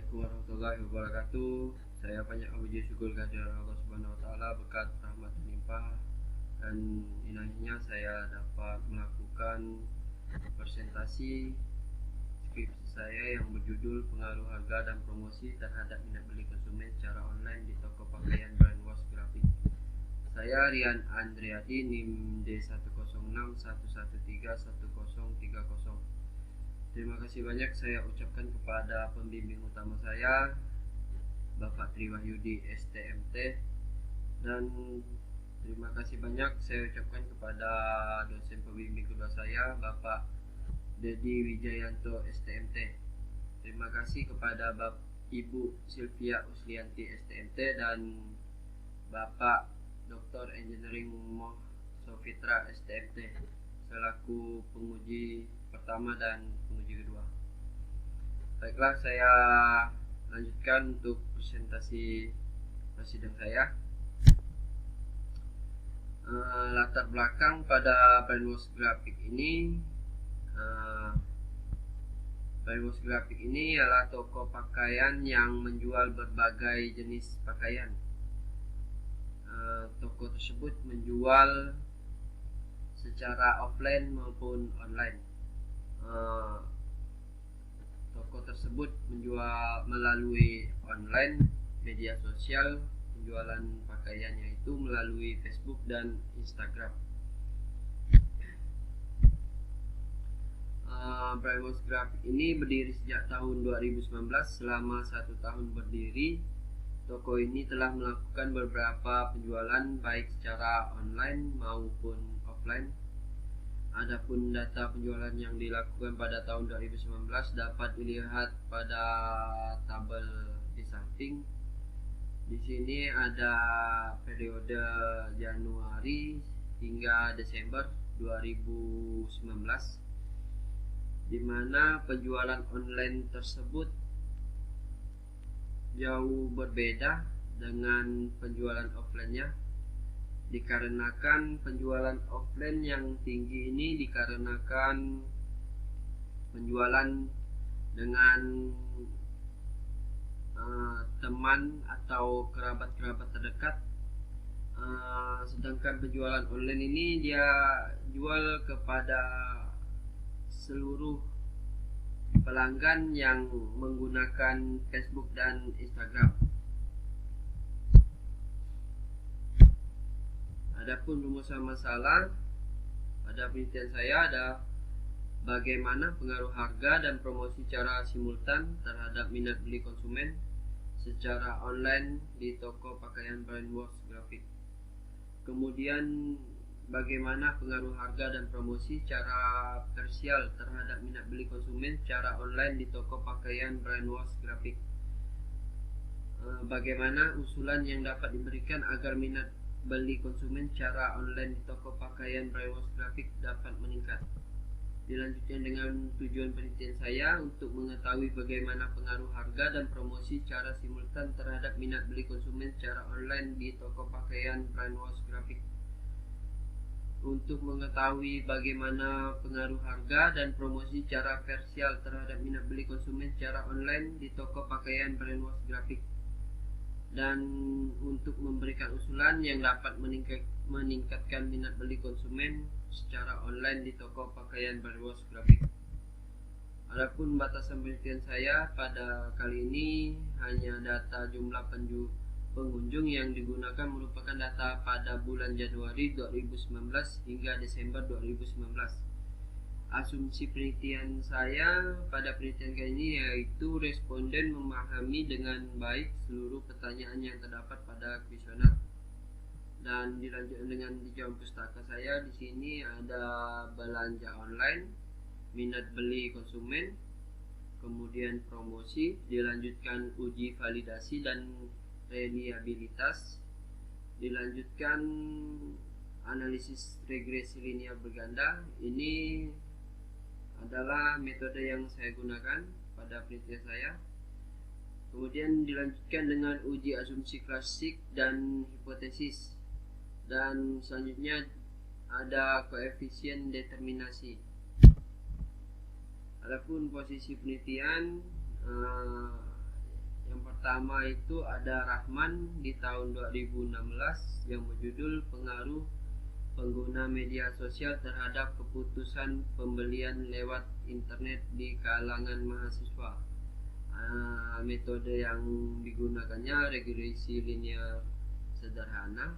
Assalamualaikum warahmatullahi wabarakatuh. Saya banyak memuji syukur kehadirat Allah Subhanahu wa taala berkat rahmat limpah dan inahnya saya dapat melakukan presentasi skripsi saya yang berjudul Pengaruh Harga dan Promosi Terhadap Minat Beli Konsumen Secara Online di Toko Pakaian Brand Wash Graphic. Saya Rian Andriadi, NIM D10611311030. Terima kasih banyak saya ucapkan kepada pembimbing utama saya, Bapak Triwahyudi STMT, dan terima kasih banyak saya ucapkan kepada dosen pembimbing kedua saya, Bapak Dedi Wijayanto STMT. Terima kasih kepada Ibu Sylvia Uslianti STMT dan Bapak Dr. Engineering Moh Sofitra STMT selaku penguji pertama dan penguji kedua. Baiklah, saya lanjutkan untuk presentasi sidang saya. Latar belakang pada Brand Wash Graphic ini, Brand Wash Graphic ini adalah toko pakaian yang menjual berbagai jenis pakaian. Toko tersebut menjual secara offline maupun online. Toko tersebut menjual melalui online, media sosial, penjualan pakaiannya itu melalui Facebook dan Instagram. Brand Wash Graphic ini berdiri sejak tahun 2019. Selama 1 tahun berdiri, toko ini telah melakukan beberapa penjualan baik secara online maupun offline. Adapun data penjualan yang dilakukan pada tahun 2019 dapat dilihat pada tabel di samping. Di sini ada periode Januari hingga Desember 2019, di mana penjualan online tersebut jauh berbeda dengan penjualan offline-nya. Dikarenakan penjualan offline yang tinggi ini dikarenakan penjualan dengan teman atau kerabat-kerabat terdekat, sedangkan penjualan online ini dia jual kepada seluruh pelanggan yang menggunakan Facebook dan Instagram. Adapun rumusan masalah pada penelitian saya ada bagaimana pengaruh harga dan promosi secara simultan terhadap minat beli konsumen secara online di toko pakaian Brand Wash Graphic. Kemudian bagaimana pengaruh harga dan promosi secara parsial terhadap minat beli konsumen secara online di toko pakaian Brand Wash Graphic. Bagaimana usulan yang dapat diberikan agar minat beli konsumen secara online di toko pakaian Brand Wash Graphic dapat meningkat. Dilanjutkan dengan tujuan penelitian saya untuk mengetahui bagaimana pengaruh harga dan promosi secara simultan terhadap minat beli konsumen secara online di toko pakaian Brand Wash Graphic. Untuk mengetahui bagaimana pengaruh harga dan promosi secara parsial terhadap minat beli konsumen secara online di toko pakaian Brand Wash Graphic, dan untuk memberikan usulan yang dapat meningkatkan minat beli konsumen secara online di toko pakaian Brand Wash Graphic. Adapun batasan penelitian saya pada kali ini hanya data jumlah pengunjung yang digunakan merupakan data pada bulan Januari 2019 hingga Desember 2019. Asumsi penelitian saya pada penelitian kali ini yaitu responden memahami dengan baik seluruh pertanyaan yang terdapat pada kuesioner. Dan dilanjutkan dengan dijawab pustaka saya. Di sini ada belanja online, minat beli konsumen, kemudian promosi, dilanjutkan uji validasi dan reliabilitas, dilanjutkan analisis regresi linear berganda. Ini adalah metode yang saya gunakan pada penelitian saya. Kemudian dilanjutkan dengan uji asumsi klasik dan hipotesis, dan selanjutnya ada koefisien determinasi. Adapun posisi penelitian Yang pertama itu ada Rahman di tahun 2016 yang berjudul Pengaruh Pengguna Media Sosial Terhadap Keputusan Pembelian Lewat Internet di Kalangan Mahasiswa. Metode yang digunakannya regresi linear sederhana.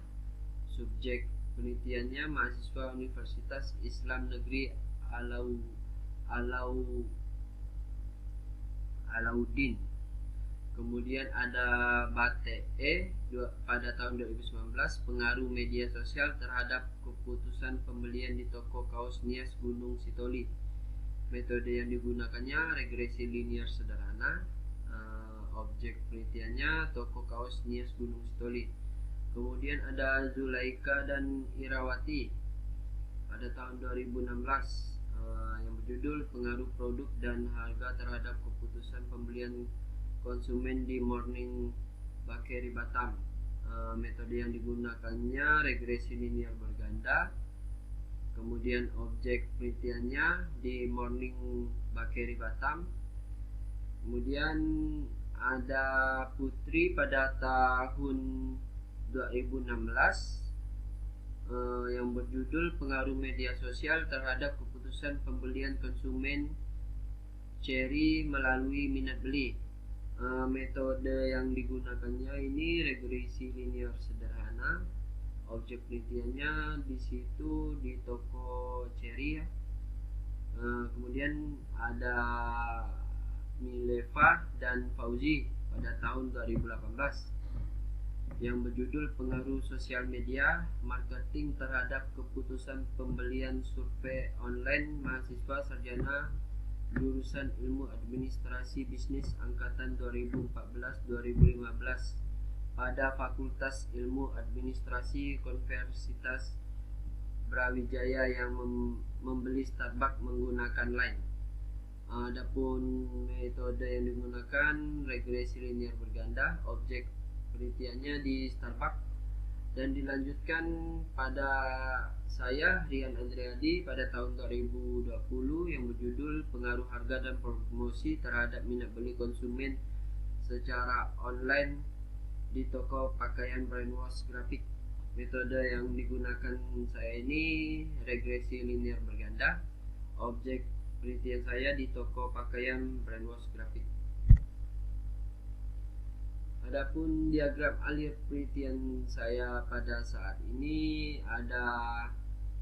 Subjek penelitiannya mahasiswa Universitas Islam Negeri Alauddin. Kemudian ada Bate pada tahun 2019, pengaruh media sosial terhadap keputusan pembelian di toko kaos Nias Gunung Sitoli. Metode yang digunakannya regresi linear sederhana. Objek penelitiannya toko kaos Nias Gunung Sitoli. Kemudian ada Zulaika dan Irawati pada tahun 2016 yang berjudul Pengaruh Produk dan Harga Terhadap Keputusan Pembelian Konsumen di Morning Bakery Batam. Metode yang digunakannya regresi linear berganda. Kemudian objek penelitiannya di Morning Bakery Batam. Kemudian ada Putri pada tahun 2016 yang berjudul Pengaruh Media Sosial Terhadap Keputusan Pembelian Konsumen Cherry Melalui Minat Beli. Metode yang digunakannya ini regresi linear sederhana. Objek penelitiannya di situ di toko Cherry ya. Kemudian ada Mileva dan Fauzi pada tahun 2018 yang berjudul Pengaruh Sosial Media Marketing Terhadap Keputusan Pembelian Survei Online Mahasiswa Sarjana Jurusan Ilmu Administrasi Bisnis Angkatan 2014-2015 pada Fakultas Ilmu Administrasi Universitas Brawijaya yang membeli Starbucks menggunakan Line. Adapun metode yang digunakan regresi linear berganda. Objek penelitiannya di Starbucks dan dilanjutkan pada saya Rian Andriadi pada tahun 2020 yang berjudul Pengaruh Harga dan Promosi Terhadap Minat Beli Konsumen Secara Online di Toko Pakaian Brainwash Grafik. Metode yang digunakan saya ini regresi linear berganda. Objek penelitian saya di toko pakaian Brainwash Grafik. Adapun diagram alir penelitian saya pada saat ini ada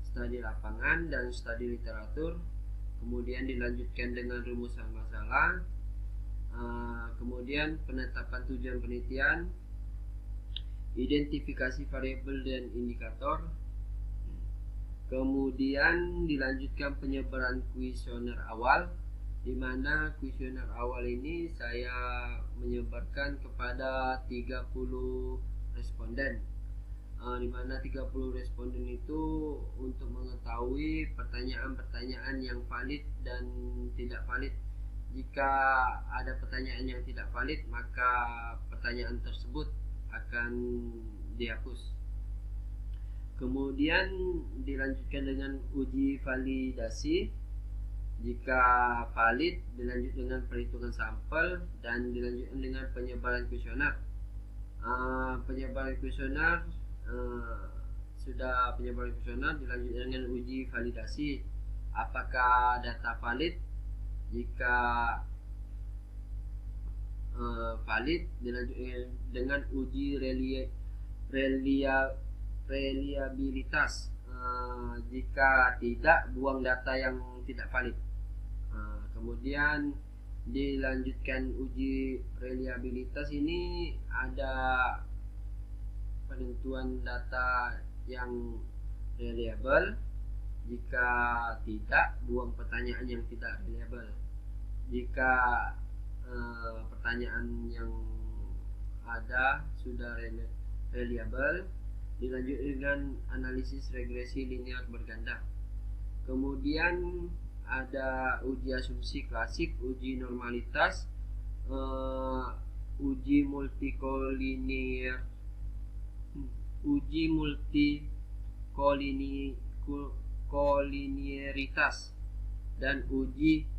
studi lapangan dan studi literatur, kemudian dilanjutkan dengan rumusan masalah, kemudian penetapan tujuan penelitian, identifikasi variabel dan indikator, kemudian dilanjutkan penyebaran kuesioner awal, di mana kuesioner awal ini saya menyebarkan kepada 30 responden, di mana 30 responden itu untuk mengetahui pertanyaan-pertanyaan yang valid dan tidak valid. Jika ada pertanyaan yang tidak valid, maka pertanyaan tersebut akan dihapus. Kemudian dilanjutkan dengan uji validasi. Jika valid, dilanjut dengan perhitungan sampel dan dilanjutkan dengan penyebaran kuesioner. Penyebaran kuesioner sudah penyebaran kuesioner dilanjutkan dengan uji validasi. Apakah data valid? Jika valid, dilanjutkan dengan uji reliabilitas. Jika tidak, buang data yang tidak valid. Kemudian dilanjutkan uji reliabilitas. Ini ada penentuan data yang reliable. Jika tidak, buang pertanyaan yang tidak reliable. Jika pertanyaan yang ada sudah reliable, dilanjut dengan analisis regresi linear berganda. Kemudian ada uji asumsi klasik, uji normalitas, uji multikolinearitas dan uji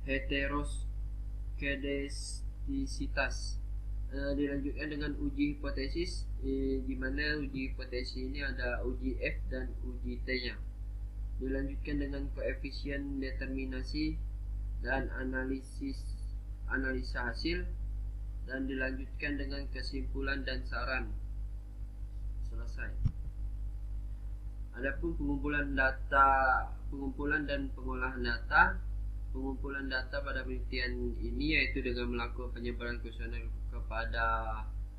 heteroskedasticity. kritisitas. Dilanjutkan dengan uji hipotesis, di mana uji hipotesis ini ada uji F dan uji T-nya. Dilanjutkan dengan koefisien determinasi dan analisa hasil, dan dilanjutkan dengan kesimpulan dan saran. Selesai. Adapun pengumpulan dan pengolahan data. Pengumpulan data pada penelitian ini yaitu dengan melakukan penyebaran kuesioner kepada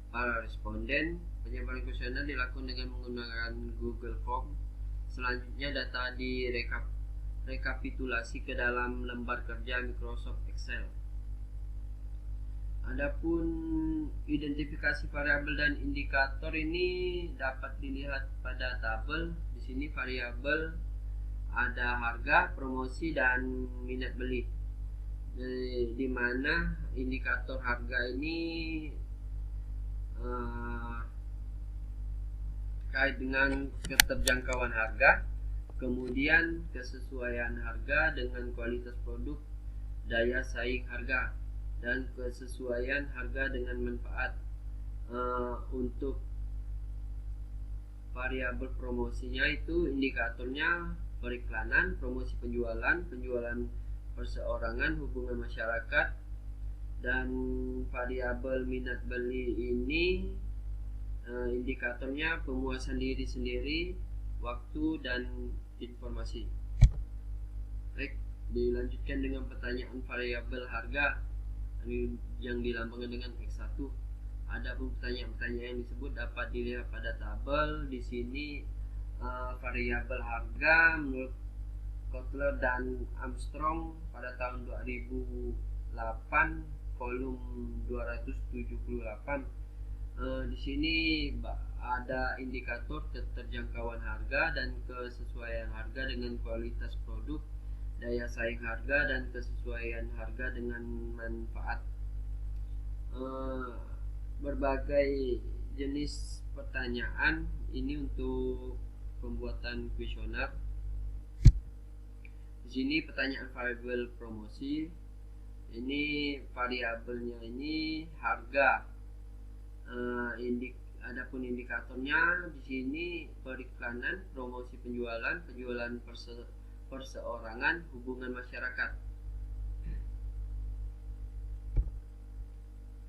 para responden. Penyebaran kuesioner dilakukan dengan menggunakan Google Form. Selanjutnya data rekapitulasi ke dalam lembar kerja Microsoft Excel. Adapun identifikasi variabel dan indikator ini dapat dilihat pada tabel. Di sini variabel ada harga, promosi, dan minat beli. Di mana indikator harga ini terkait dengan keterjangkauan harga, kemudian kesesuaian harga dengan kualitas produk, daya saing harga, dan kesesuaian harga dengan manfaat. Untuk variabel promosinya itu indikatornya periklanan, promosi penjualan perseorangan, hubungan masyarakat, dan variabel minat beli ini indikatornya pemuasan diri sendiri, waktu, dan informasi. Baik, dilanjutkan dengan pertanyaan variabel harga yang dilambangkan dengan X1. Adapun pertanyaan-pertanyaan yang disebut dapat dilihat pada tabel. Di sini variabel harga menurut Kotler dan Armstrong pada tahun 2008 volume 278. Di sini ada indikator keterjangkauan harga dan kesesuaian harga dengan kualitas produk, daya saing harga, dan kesesuaian harga dengan manfaat. Berbagai jenis pertanyaan ini untuk pembuatan kuesioner. Di sini pertanyaan variabel promosi. Ini variabelnya ini harga. Adapun indikatornya di sini periklanan, promosi penjualan perseorangan, hubungan masyarakat.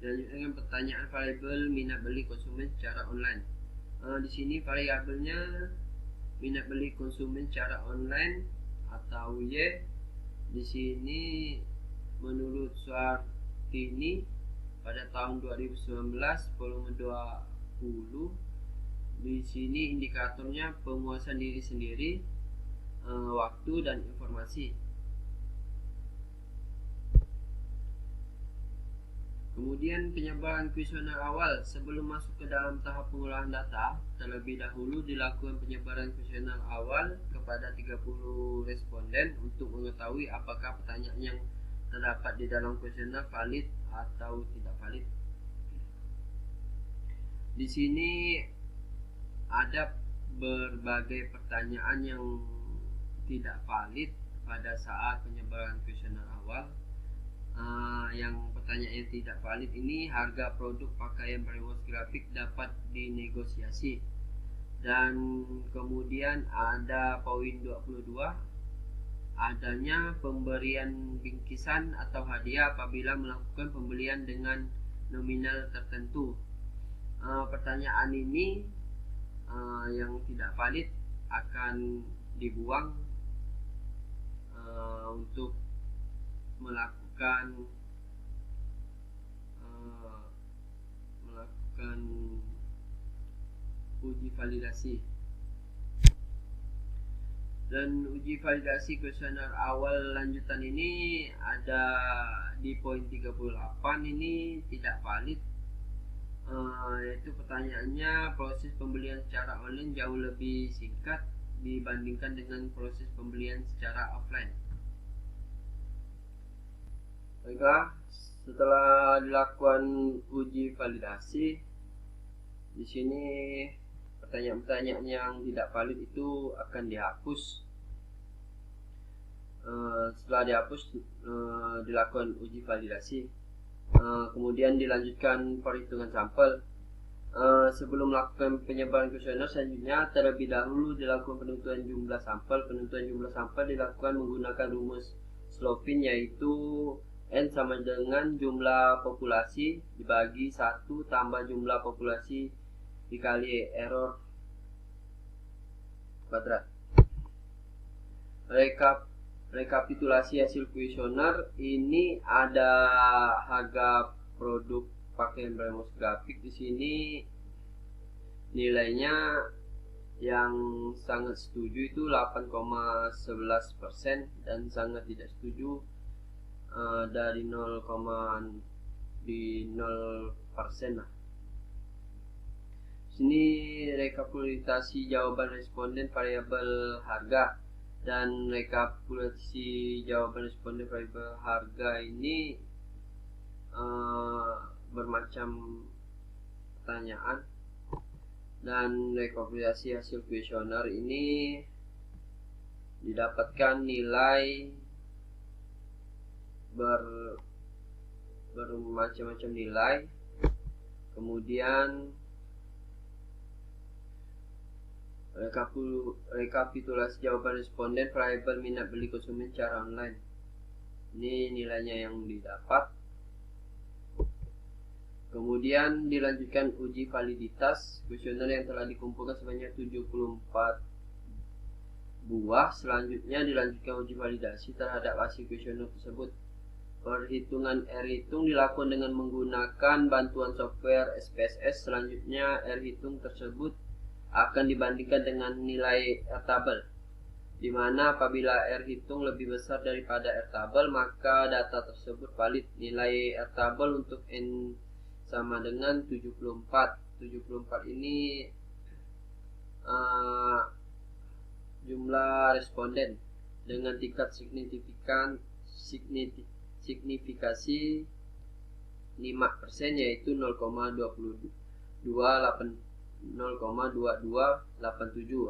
Dan dengan pertanyaan variabel minat beli konsumen secara online. Di sini variabelnya minat beli konsumen secara online atau Y. Di sini menurut Suartini pada tahun 2019 volume 20. Di sini indikatornya pemuasan diri sendiri, waktu, dan informasi. Kemudian penyebaran kuesioner awal. Sebelum masuk ke dalam tahap pengolahan data, terlebih dahulu dilakukan penyebaran kuesioner awal kepada 30 responden untuk mengetahui apakah pertanyaan yang terdapat di dalam kuesioner valid atau tidak valid. Di sini ada berbagai pertanyaan yang tidak valid pada saat penyebaran kuesioner awal. Yang pertanyaan yang tidak valid ini, harga produk pakaian brainwash grafik dapat dinegosiasi. Dan kemudian ada poin 22, adanya pemberian bingkisan atau hadiah apabila melakukan pembelian dengan nominal tertentu. Pertanyaan ini yang tidak valid akan dibuang untuk melakukan uji validasi. Dan uji validasi kuesioner awal lanjutan ini ada di poin 38 ini tidak valid, yaitu pertanyaannya proses pembelian secara online jauh lebih singkat dibandingkan dengan proses pembelian secara offline. Baiklah, setelah dilakukan uji validasi, di sini pertanyaan-pertanyaan yang tidak valid itu akan dihapus. Setelah dihapus, dilakukan uji validasi. Kemudian dilanjutkan perhitungan sampel. Sebelum melakukan penyebaran kuesioner, selanjutnya terlebih dahulu dilakukan penentuan jumlah sampel. Penentuan jumlah sampel dilakukan menggunakan rumus Slovin, yaitu N sama dengan jumlah populasi dibagi 1 tambah jumlah populasi dikali error kuadrat. Rekapitulasi hasil kuesioner ini ada harga produk pakaian beremos grafik. Di sini nilainya yang sangat setuju itu 8,11% dan sangat tidak setuju dari 0% lah. Sini rekapitulasi jawaban responden variabel harga, dan rekapitulasi jawaban responden variabel harga ini bermacam pertanyaan, dan rekapitulasi hasil kuesioner ini didapatkan nilai bermacam-macam nilai. Kemudian rekapitulasi jawaban responden variabel minat beli konsumen secara online, ini nilainya yang didapat. Kemudian dilanjutkan uji validitas kuesioner yang telah dikumpulkan sebanyak 74 buah. Selanjutnya dilanjutkan uji validasi terhadap hasil kuesioner tersebut. Perhitungan R-hitung dilakukan dengan menggunakan bantuan software SPSS. Selanjutnya R-hitung tersebut akan dibandingkan dengan nilai R-tabel, di mana apabila R-hitung lebih besar daripada R-tabel maka data tersebut valid. Nilai R-tabel untuk N sama dengan 74. 74 ini jumlah responden dengan tingkat signifikasi 5%, yaitu 0,2287.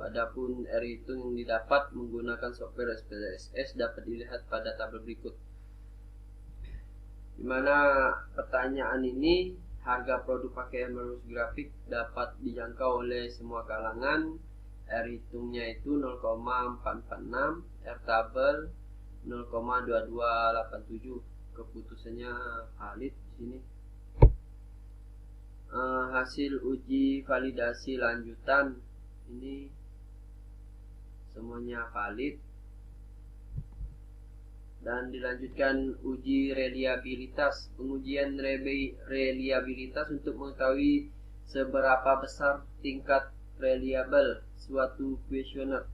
Adapun R-hitung yang didapat menggunakan software SPSS dapat dilihat pada tabel berikut, di mana pertanyaan ini harga produk pakaian berbasis grafik dapat dijangkau oleh semua kalangan. R-hitungnya itu 0,446, R-tabel 0,2287. Keputusannya valid di sini. Hasil uji validasi lanjutan ini semuanya valid, dan dilanjutkan uji reliabilitas. Pengujian reliabilitas untuk mengetahui seberapa besar tingkat reliable suatu kuesioner.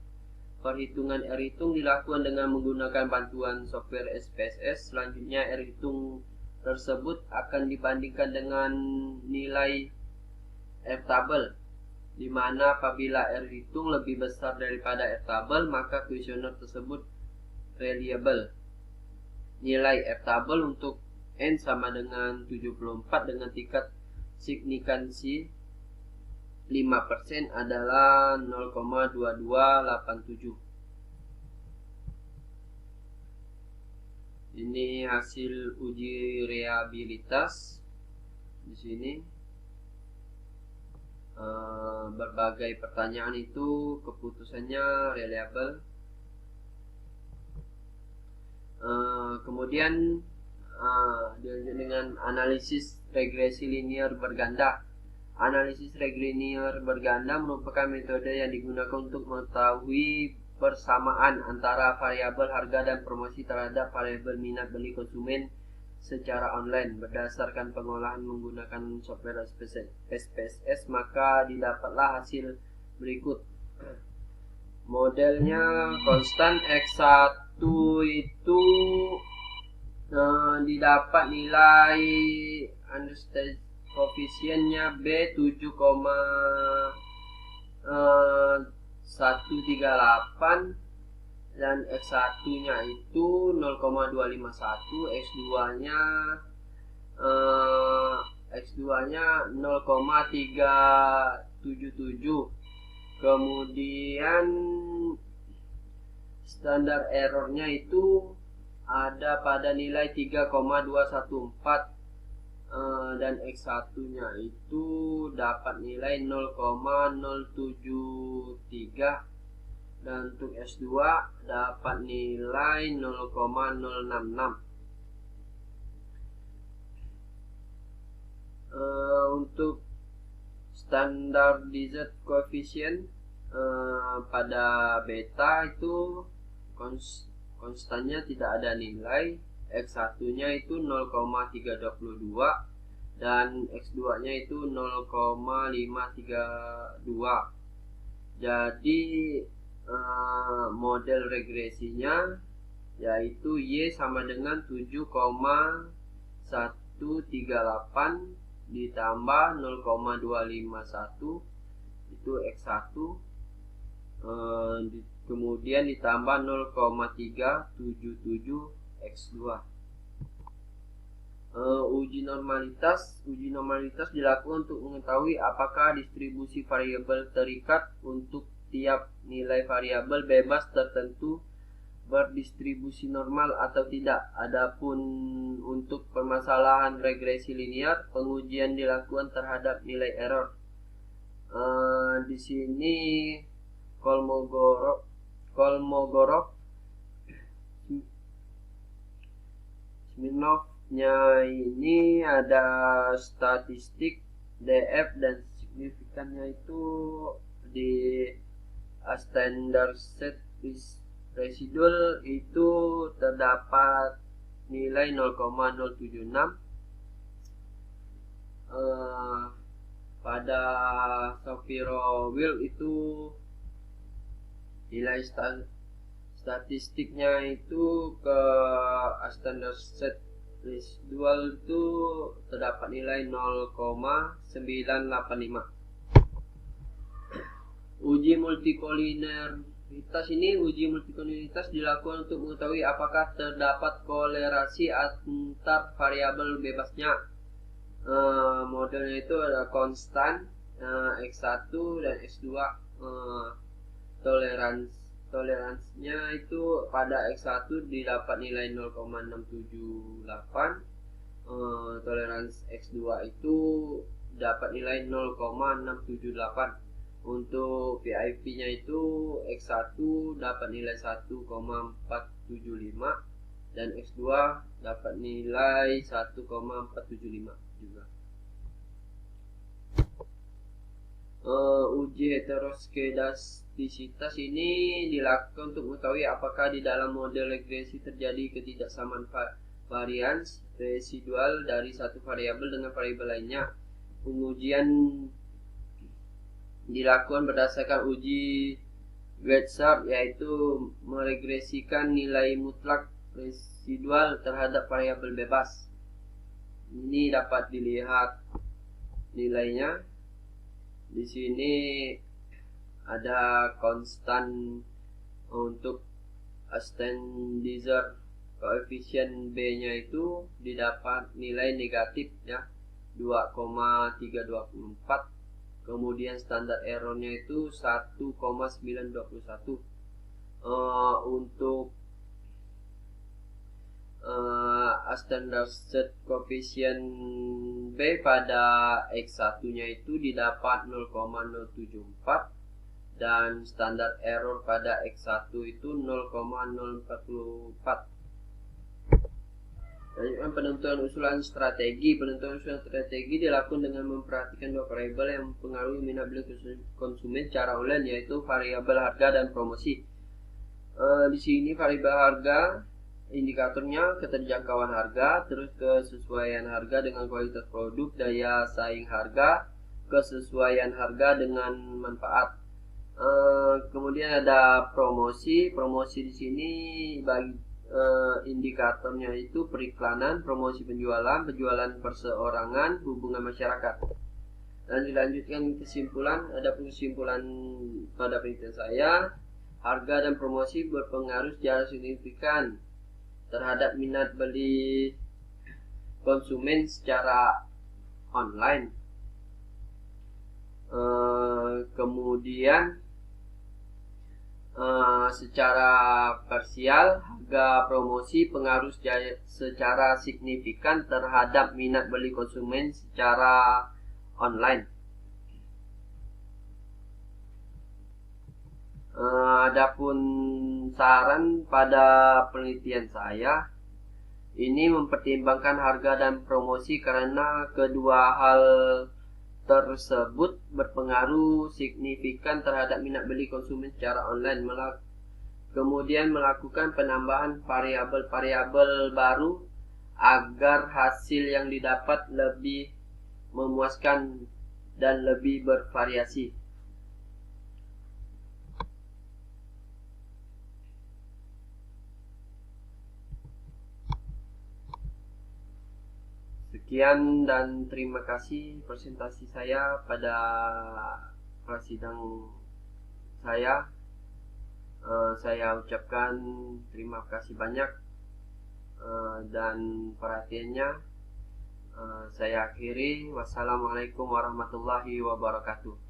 Perhitungan R-hitung dilakukan dengan menggunakan bantuan software SPSS. Selanjutnya R-hitung tersebut akan dibandingkan dengan nilai R-tabel, di mana apabila R-hitung lebih besar daripada R-tabel maka kuesioner tersebut reliable. Nilai R-tabel untuk N sama dengan 74 dengan tingkat signifikansi 5% adalah 0,2287. Ini hasil uji reliabilitas. Di sini berbagai pertanyaan itu keputusannya reliable. Kemudian dilanjut dengan analisis regresi linear berganda. Analisis regresi linear berganda merupakan metode yang digunakan untuk mengetahui persamaan antara variabel harga dan promosi terhadap variabel minat beli konsumen secara online. Berdasarkan pengolahan menggunakan software SPSS, maka didapatlah hasil berikut. Modelnya konstan X1 itu didapat nilai understated koefisiennya B 7,138, dan X1 nya itu 0,251, X2 nya 0,377. Kemudian standar errornya itu ada pada nilai 3,214, dan X1 nya itu dapat nilai 0,073, dan untuk S2 dapat nilai 0,066. Untuk standardized coefficient pada beta itu konstannya tidak ada nilai. X1 nya itu 0,322 dan X2 nya itu 0,532. Jadi model regresinya yaitu Y sama dengan 7,138 ditambah 0,251 itu X1, kemudian ditambah 0,377 X2. Uji normalitas dilakukan untuk mengetahui apakah distribusi variabel terikat untuk tiap nilai variabel bebas tertentu berdistribusi normal atau tidak. Adapun untuk permasalahan regresi linear, pengujian dilakukan terhadap nilai error. Di sini Kolmogorov, Smirnov-nya ini ada statistik DF dan signifikannya itu di standard set residual itu terdapat nilai 0,076. Pada Shapiro-Wilk itu nilai statistiknya itu ke standard set residual itu terdapat nilai 0,985. Uji multikolinialitas dilakukan untuk mengetahui apakah terdapat kolerasi antar variabel bebasnya. Modelnya itu ada konstan X1 dan X2. Toleransinya itu pada X1 didapat nilai 0,678, toleransi X2 itu dapat nilai 0,678. Untuk VIP nya itu X1 dapat nilai 1,475 dan X2 dapat nilai 1,475 juga. Uji heteroskedastisitas ini dilakukan untuk mengetahui apakah di dalam model regresi terjadi ketidaksamaan varians residual dari satu variabel dengan variabel lainnya. Pengujian dilakukan berdasarkan uji Greatsharp, yaitu meregresikan nilai mutlak residual terhadap variabel bebas. Ini dapat dilihat nilainya. Di sini ada konstan untuk standardized coefficient B-nya itu didapat nilai negatif ya 2,324. Kemudian standar errornya itu 1,921. Untuk standardized coefficient B pada X1 nya itu didapat 0,074 dan standar error pada X1 itu 0,044. Penentuan usulan strategi dilakukan dengan memperhatikan dua variabel yang mempengaruhi minat beli konsumen secara online, yaitu variabel harga dan promosi. Di sini variabel harga indikatornya keterjangkauan harga, terus kesesuaian harga dengan kualitas produk, daya saing harga, kesesuaian harga dengan manfaat. Kemudian ada promosi di sini bagi indikatornya itu periklanan, promosi penjualan perseorangan, hubungan masyarakat. Dan dilanjutkan kesimpulan, ada kesimpulan pada penelitian saya, harga dan promosi berpengaruh secara signifikan terhadap minat beli konsumen secara online. secara parsial, harga promosi pengaruh secara signifikan terhadap minat beli konsumen secara online. Adapun saran pada penelitian saya, ini mempertimbangkan harga dan promosi karena kedua hal tersebut berpengaruh signifikan terhadap minat beli konsumen secara online. Kemudian melakukan penambahan variabel-variabel baru agar hasil yang didapat lebih memuaskan dan lebih bervariasi. Sekian dan terima kasih presentasi saya pada prasidang saya. Saya ucapkan terima kasih banyak dan perhatiannya. Saya akhiri. Wassalamualaikum warahmatullahi wabarakatuh.